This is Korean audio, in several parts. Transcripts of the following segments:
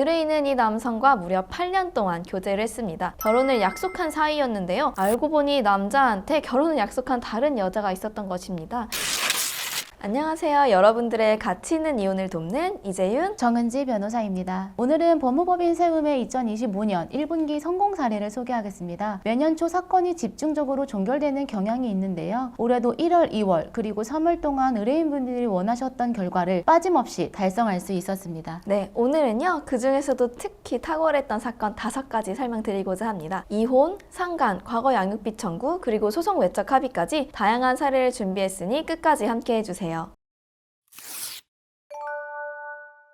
의뢰인은 이 남성과 무려 8년 동안 교제를 했습니다. 결혼을 약속한 사이였는데요. 알고 보니 남자한테 결혼을 약속한 다른 여자가 있었던 것입니다. 안녕하세요. 여러분들의 가치 있는 이혼을 돕는 이재윤, 정은지 변호사입니다. 오늘은 법무법인 세움의 2025년 1분기 성공 사례를 소개하겠습니다. 매년 초 사건이 집중적으로 종결되는 경향이 있는데요. 올해도 1월, 2월, 그리고 3월 동안 의뢰인분들이 원하셨던 결과를 빠짐없이 달성할 수 있었습니다. 네, 오늘은요. 그 중에서도 특히 탁월했던 사건 5가지 설명드리고자 합니다. 이혼, 상간, 과거 양육비 청구, 그리고 소송 외적 합의까지 다양한 사례를 준비했으니 끝까지 함께 해주세요.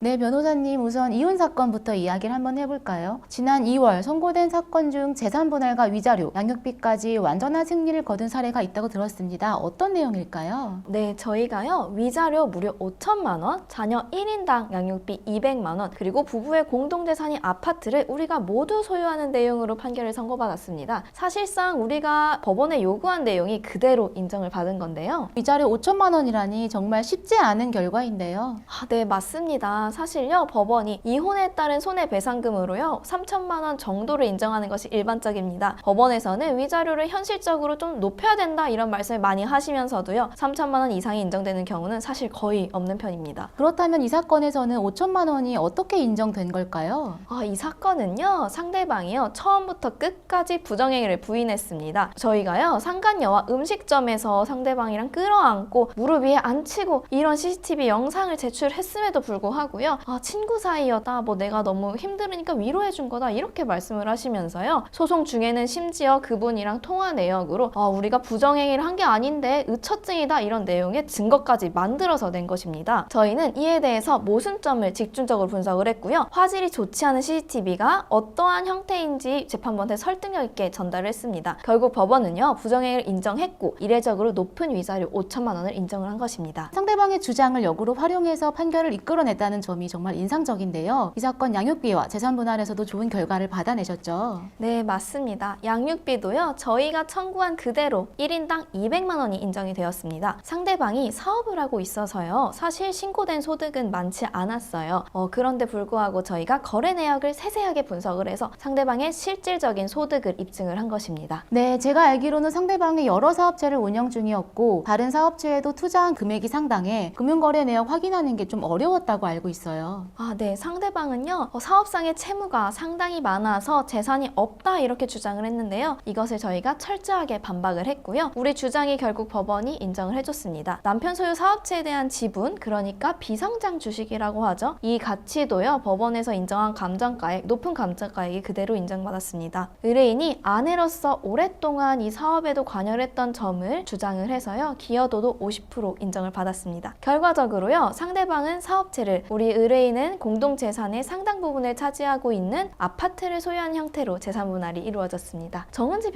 네, 변호사님, 우선 이혼 사건부터 이야기를 한번 해볼까요? 지난 2월 선고된 사건 중 재산 분할과 위자료, 양육비까지 완전한 승리를 거둔 사례가 있다고 들었습니다. 어떤 내용일까요? 네, 저희가요. 위자료 무려 5천만 원, 자녀 1인당 양육비 200만 원, 그리고 부부의 공동재산인 아파트를 우리가 모두 소유하는 내용으로 판결을 선고받았습니다. 사실상 우리가 법원에 요구한 내용이 그대로 인정을 받은 건데요. 위자료 5천만 원이라니 정말 쉽지 않은 결과인데요. 네, 맞습니다. 사실요, 법원이 이혼에 따른 손해배상금으로요 3천만 원 정도를 인정하는 것이 일반적입니다. 법원에서는 위자료를 현실적으로 좀 높여야 된다 이런 말씀을 많이 하시면서도요 3천만 원 이상이 인정되는 경우는 사실 거의 없는 편입니다. 그렇다면 이 사건에서는 5천만 원이 어떻게 인정된 걸까요? 이 사건은요 상대방이요 처음부터 끝까지 부정행위를 부인했습니다. 저희가요 상간녀와 음식점에서 상대방이랑 끌어안고 무릎 위에 앉히고 이런 CCTV 영상을 제출했음에도 불구하고 친구 사이였다. 내가 너무 힘들으니까 위로해 준 거다. 이렇게 말씀을 하시면서요. 소송 중에는 심지어 그분이랑 통화 내역으로 우리가 부정행위를 한 게 아닌데 의처증이다. 이런 내용의 증거까지 만들어서 낸 것입니다. 저희는 이에 대해서 모순점을 집중적으로 분석을 했고요. 화질이 좋지 않은 CCTV가 어떠한 형태인지 재판부한테 설득력 있게 전달을 했습니다. 결국 법원은요. 부정행위를 인정했고 이례적으로 높은 위자료 5천만 원을 인정을 한 것입니다. 상대방의 주장을 역으로 활용해서 판결을 이끌어냈다는 점이 정말 인상적인데요. 이 사건 양육비와 재산 분할에서도 좋은 결과를 받아내셨죠. 네, 맞습니다. 양육비도요. 저희가 청구한 그대로 1인당 200만 원이 인정이 되었습니다. 상대방이 사업을 하고 있어서요. 사실 신고된 소득은 많지 않았어요. 그런데 불구하고 저희가 거래 내역을 세세하게 분석을 해서 상대방의 실질적인 소득을 입증을 한 것입니다. 네, 제가 알기로는 상대방이 여러 사업체를 운영 중이었고 다른 사업체에도 투자한 금액이 상당해 금융거래 내역 확인하는 게 좀 어려웠다고 알고 있어요. 네. 상대방은요. 사업상의 채무가 상당히 많아서 재산이 없다 이렇게 주장을 했는데요. 이것을 저희가 철저하게 반박을 했고요. 우리 주장이 결국 법원이 인정을 해줬습니다. 남편 소유 사업체에 대한 지분, 그러니까 비상장 주식이라고 하죠. 이 가치도요. 법원에서 인정한 감정가액, 높은 감정가액이 그대로 인정받았습니다. 의뢰인이 아내로서 오랫동안 이 사업에도 관여를 했던 점을 주장을 해서요. 기여도도 50% 인정을 받았습니다. 결과적으로요. 상대방은 사업체를, 우리 의뢰인은 공동재산의 상당 부분을 차지하고 있는 아파트를 소유한 형태로 재산분할이 이루어졌습니다. 정은지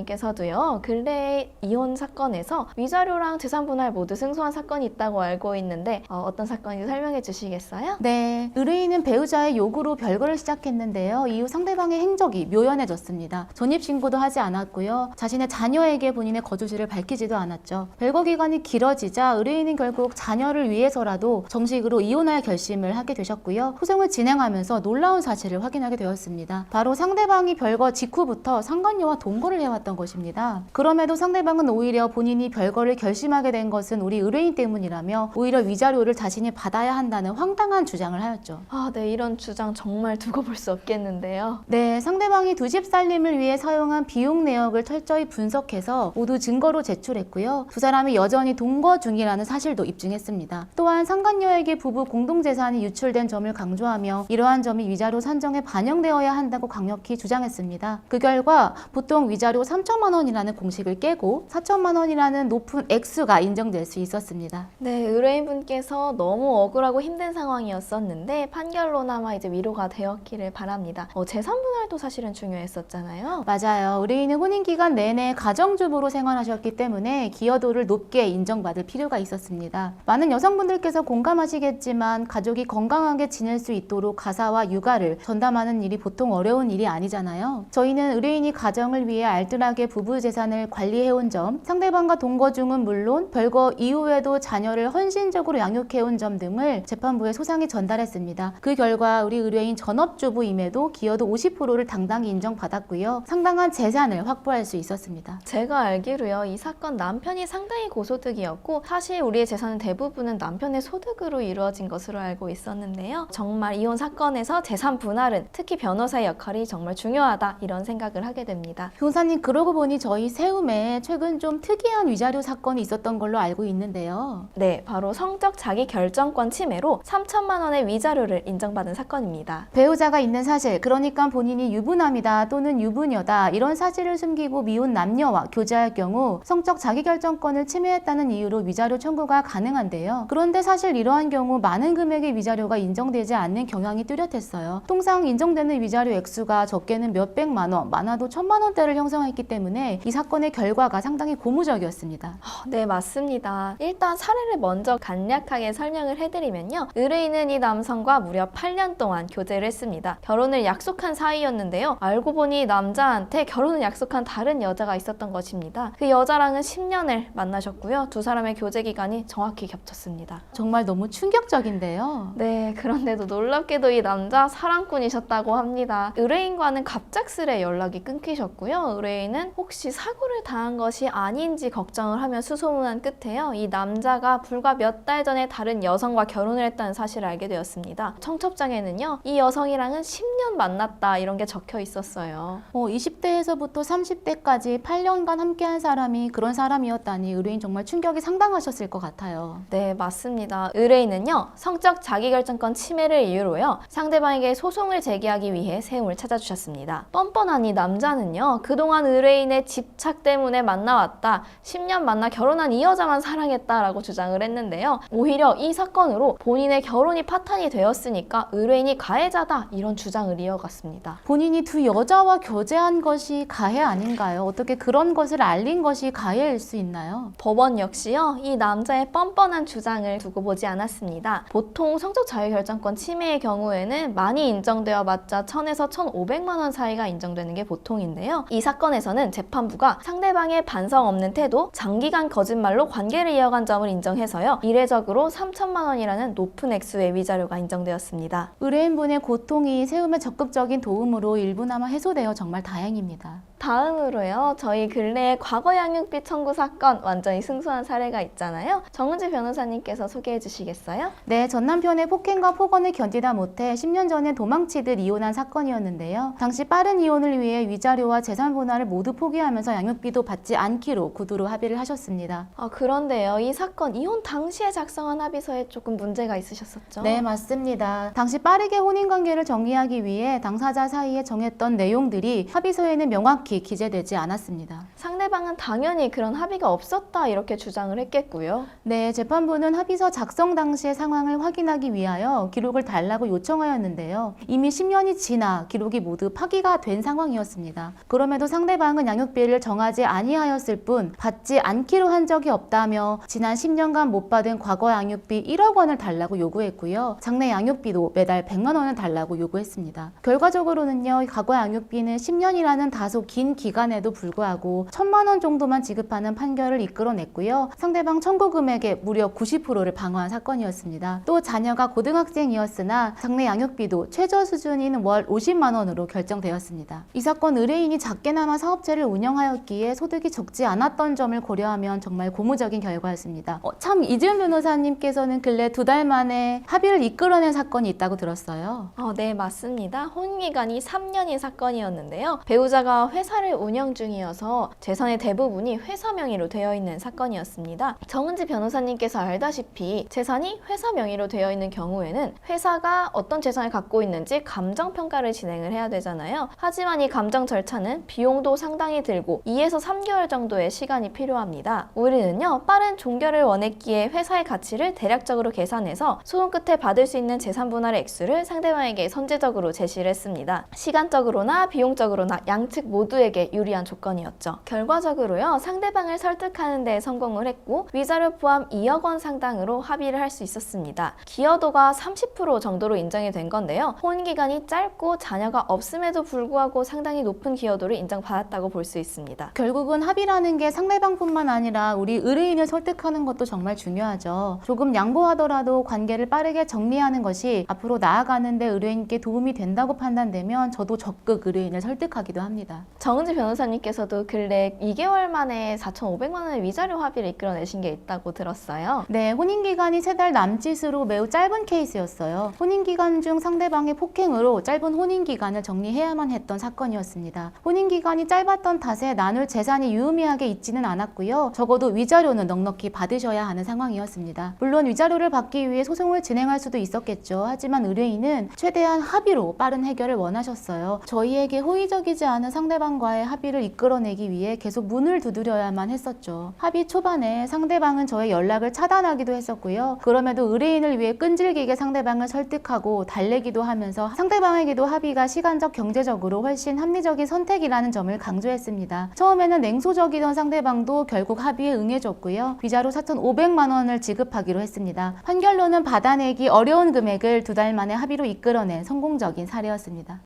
변호사님께서도요. 근래의 이혼 사건에서 위자료랑 재산분할 모두 승소한 사건이 있다고 알고 있는데 어떤 사건인지 설명해 주시겠어요? 네, 의뢰인은 배우자의 요구로 별거를 시작했는데요. 이후 상대방의 행적이 묘연해졌습니다. 전입신고도 하지 않았고요. 자신의 자녀에게 본인의 거주지를 밝히지도 않았죠. 별거 기간이 길어지자 의뢰인은 결국 자녀를 위해서라도 정식으로 이혼할 결심을 하게 되셨고요. 소송을 진행하면서 놀라운 사실을 확인하게 되었습니다. 바로 상대방이 별거 직후부터 상간녀와 동거를 해왔던 것입니다. 그럼에도 상대방은 오히려 본인이 별거를 결심하게 된 것은 우리 의뢰인 때문이라며 오히려 위자료를 자신이 받아야 한다는 황당한 주장을 하였죠. 네, 이런 주장 정말 두고 볼 수 없겠는데요. 네, 상대방이 두 집 살림을 위해 사용한 비용 내역을 철저히 분석해서 모두 증거로 제출했고요. 두 사람이 여전히 동거 중이라는 사실도 입증했습니다. 또한 상간녀에게 부부 공동재산이 유출된 점을 강조하며 이러한 점이 위자료 산정에 반영되어야 한다고 강력히 주장했습니다. 그 결과 보통 위자료 3천만 원이라는 공식을 깨고 4천만 원이라는 높은 액수가 인정될 수 있었습니다. 네, 의뢰인분께서 너무 억울하고 힘든 상황이었었는데 판결로나마 이제 위로가 되었기를 바랍니다. 재산분할도 사실은 중요했었잖아요. 맞아요. 의뢰인은 혼인기간 내내 가정주부로 생활하셨기 때문에 기여도를 높게 인정받을 필요가 있었습니다. 많은 여성분들께서 공감하시겠지만 가족 가족이 건강하게 지낼 수 있도록 가사와 육아를 전담하는 일이 보통 어려운 일이 아니잖아요. 저희는 의뢰인이 가정을 위해 알뜰하게 부부 재산을 관리해온 점, 상대방과 동거 중은 물론 별거 이후에도 자녀를 헌신적으로 양육해온 점 등을 재판부에 소상히 전달했습니다. 그 결과 우리 의뢰인 전업주부임에도 기여도 50%를 당당히 인정받았고요. 상당한 재산을 확보할 수 있었습니다. 제가 알기로요, 이 사건 남편이 상당히 고소득이었고 사실 우리의 재산은 대부분은 남편의 소득으로 이루어진 것으로 알고 있었는데요. 정말 이혼 사건에서 재산 분할은 특히 변호사의 역할이 정말 중요하다 이런 생각을 하게 됩니다. 변호사님, 그러고 보니 저희 세움에 최근 좀 특이한 위자료 사건이 있었던 걸로 알고 있는데요. 네, 바로 성적 자기 결정권 침해로 3천만 원의 위자료를 인정받은 사건입니다. 배우자가 있는 사실, 그러니까 본인이 유부남이다 또는 유부녀다 이런 사실을 숨기고 미혼 남녀와 교제할 경우 성적 자기결정권을 침해했다는 이유로 위자료 청구가 가능한데요. 그런데 사실 이러한 경우 많은 금액의 위자료가 인정되지 않는 경향이 뚜렷했어요. 통상 인정되는 위자료 액수가 적게는 몇백만 원, 많아도 1,000만 원대를 형성했기 때문에 이 사건의 결과가 상당히 고무적이었습니다. 네, 맞습니다. 일단 사례를 먼저 간략하게 설명을 해드리면요. 의뢰인은 이 남성과 무려 8년 동안 교제를 했습니다. 결혼을 약속한 사이였는데요. 알고 보니 남자한테 결혼을 약속한 다른 여자가 있었던 것입니다. 그 여자랑은 10년을 만나셨고요. 두 사람의 교제 기간이 정확히 겹쳤습니다. 정말 너무 충격적인데요. 네, 그런데도 놀랍게도 이 남자 사랑꾼이셨다고 합니다. 의뢰인과는 갑작스레 연락이 끊기셨고요. 의뢰인은 혹시 사고를 당한 것이 아닌지 걱정을 하며 수소문한 끝에요. 이 남자가 불과 몇 달 전에 다른 여성과 결혼을 했다는 사실을 알게 되었습니다. 청첩장에는요, 이 여성이랑은 10년 만났다 이런 게 적혀 있었어요. 20대에서부터 30대까지 8년간 함께한 사람이 그런 사람이었다니 의뢰인 정말 충격이 상당하셨을 것 같아요. 네, 맞습니다. 의뢰인은요, 성적 자기결정권 침해를 이유로요, 상대방에게 소송을 제기하기 위해 세움을 찾아주셨습니다. 뻔뻔한 이 남자는요, 그동안 의뢰인의 집착 때문에 만나왔다, 10년 만나 결혼한 이 여자만 사랑했다라고 주장을 했는데요. 오히려 이 사건으로 본인의 결혼이 파탄이 되었으니까 의뢰인이 가해자다 이런 주장을 이어갔습니다. 본인이 두 여자와 교제한 것이 가해 아닌가요? 어떻게 그런 것을 알린 것이 가해일 수 있나요? 법원 역시요, 이 남자의 뻔뻔한 주장을 두고 보지 않았습니다. 보통 성적 자유결정권 침해의 경우에는 많이 인정되어 봤자 1,000에서 1,500만 원 사이가 인정되는 게 보통인데요. 이 사건에서는 재판부가 상대방의 반성 없는 태도, 장기간 거짓말로 관계를 이어간 점을 인정해서요, 이례적으로 3천만 원이라는 높은 액수의 위자료가 인정되었습니다. 의뢰인분의 고통이 세움에 적극적인 도움으로 일부나마 해소되어 정말 다행입니다. 다음으로요, 저희 근래의 과거 양육비 청구 사건 완전히 승소한 사례가 있잖아요. 정은지 변호사님께서 소개해 주시겠어요? 네, 전 남편의 폭행과 폭언을 견디다 못해 10년 전에 도망치듯 이혼한 사건이었는데요. 당시 빠른 이혼을 위해 위자료와 재산 분할을 모두 포기하면서 양육비도 받지 않기로 구두로 합의를 하셨습니다. 그런데요, 이 사건 이혼 당시에 작성한 합의서에 조금 문제가 있으셨었죠? 네, 맞습니다. 당시 빠르게 혼인관계를 정리하기 위해 당사자 사이에 정했던 내용들이 합의서에는 명확히 기재되지 않았습니다. 상대방은 당연히 그런 합의가 없었다 이렇게 주장을 했겠고요. 네, 재판부는 합의서 작성 당시의 상황을 확인하기 위하여 기록을 달라고 요청하였는데요. 이미 10년이 지나 기록이 모두 파기가 된 상황이었습니다. 그럼에도 상대방은 양육비를 정하지 아니하였을 뿐 받지 않기로 한 적이 없다며 지난 10년간 못 받은 과거 양육비 1억 원을 달라고 요구했고요. 장래 양육비도 매달 100만 원을 달라고 요구했습니다. 결과적으로는요, 과거 양육비는 10년이라는 다소 긴 기간에도 불구하고 1,000만 원 정도만 지급하는 판결을 이끌어냈고요. 상대방 청구 금액의 무려 90%를 방어한 사건이었습니다. 또 자녀가 고등학생이었으나 장래 양육비도 최저 수준인 월 50만 원으로 결정되었습니다. 이 사건 의뢰인이 작게나마 사업체를 운영하였기에 소득이 적지 않았던 점을 고려하면 정말 고무적인 결과였습니다. 참 이지은 변호사님께서는 근래 2달 만에 합의를 이끌어낸 사건이 있다고 들었어요. 네, 맞습니다. 혼인기간이 3년인 사건이었는데요. 배우자가 회사를 운영 중이어서 재산의 대부분이 회사 명의로 되어 있는 사건이었습니다. 정은지 변호사님께서 알다시피 재산이 회사 명의로 되어 있는 경우에는 회사가 어떤 재산을 갖고 있는지 감정평가를 진행을 해야 되잖아요. 하지만 이 감정 절차는 비용도 상당히 들고 2에서 3개월 정도의 시간이 필요합니다. 우리는요, 빠른 종결을 원했기에 회사의 가치를 대략적으로 계산해서 소송 끝에 받을 수 있는 재산 분할의 액수를 상대방에게 선제적으로 제시를 했습니다. 시간적으로나 비용적으로나 양측 모두에게 유리한 조건이었죠. 결과적으로요, 상대방을 설득하는 데 성공을 했고 위자료 포함 2억 원 상당으로 합의를 할 수 있었습니다. 기여도가 30% 정도로 인정이 된 건데요. 혼인 기간이 짧고 자녀가 없음에도 불구하고 상당히 높은 기여도를 인정받았다고 볼 수 있습니다. 결국은 합의라는 게 상대방뿐만 아니라 우리 의뢰인을 설득하는 것도 정말 중요하죠. 조금 양보하더라도 관계를 빠르게 정리하는 것이 앞으로 나아가는데 의뢰인께 도움이 된다고 판단되면 저도 적극 의뢰인을 설득하기도 합니다. 정은지 변호사님께서도 근래 2개월 만에 4,500만 원의 위자료 합의를 이끌어내신 게 있다고 들었어요. 네, 혼인기간이 3달 남짓으로 매우 짧은 케이스였어요. 혼인기간 중 상대방의 폭행으로 짧은 혼인기간을 정리해야만 했던 사건이었습니다. 혼인기간이 짧았던 탓에 나눌 재산이 유의미하게 있지는 않았고요. 적어도 위자료는 넉넉히 받으셔야 하는 상황이었습니다. 물론 위자료를 받기 위해 소송을 진행할 수도 있었겠죠. 하지만 의뢰인은 최대한 합의로 빠른 해결을 원하셨어요. 저희에게 호의적이지 않은 상대방과의 합의를 이끌어내기 위해 계속 문을 두드려야만 했었죠. 합의 초반에 상대방은 저의 연락을 차단하기도 했었고요. 그럼에도 의뢰인을 위해 끈질기게 상대방을 설득하고 달래기도 하면서 상대방에게도 합의가 시간적 경제적으로 훨씬 합리적인 선택이라는 점을 강조했습니다. 처음에는 냉소적이던 상대방도 결국 합의에 응해줬고요. 위자료 4,500만 원을 지급하기로 했습니다. 판결로는 받아내기 어려운 금액을 2달 만에 합의로 이끌어낸 성공적인 사례였습니다.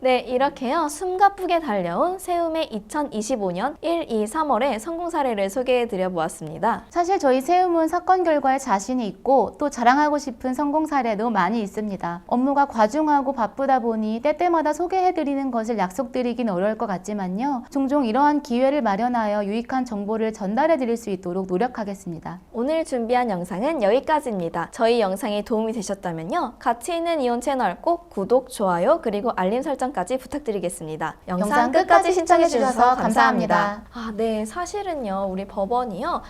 네, 이렇게요. 숨가쁘게 달려온 세움의 2025년 1, 2, 3월의 성공 사례를 소개해드려 보았습니다. 사실 저희 세움은 사건 결과에 자신이 있고 또 자랑하고 싶은 성공 사례도 많이 있습니다. 업무가 과중하고 바쁘다 보니 때때마다 소개해드리는 것을 약속드리긴 어려울 것 같지만요. 종종 이러한 기회를 마련하여 유익한 정보를 전달해드릴 수 있도록 노력하겠습니다. 오늘 준비한 영상은 여기까지입니다. 저희 영상이 도움이 되셨다면요. 가치 있는 이혼 채널 꼭 구독, 좋아요, 그리고 알림 설정까지 부탁드리겠습니다. 영상 끝까지 시청해주셔서 감사합니다. 네, 사실은요, 우리 법원이요,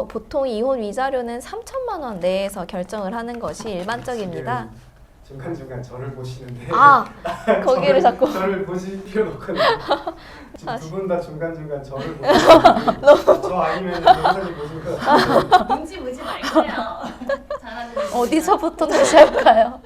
보통 이혼 위자료는 3천만 원 내에서 결정을 하는 것이 일반적입니다. 중간중간 저를 보시는데 거기를 자꾸 저를 보실 필요가 없거든요. 지금 두 분 다 중간중간 저를 보시는데 저 아니면 변호사님 보신 것 같아요. 눈치 보지 말고요. 잘하는 어디서부터 다시 할까요?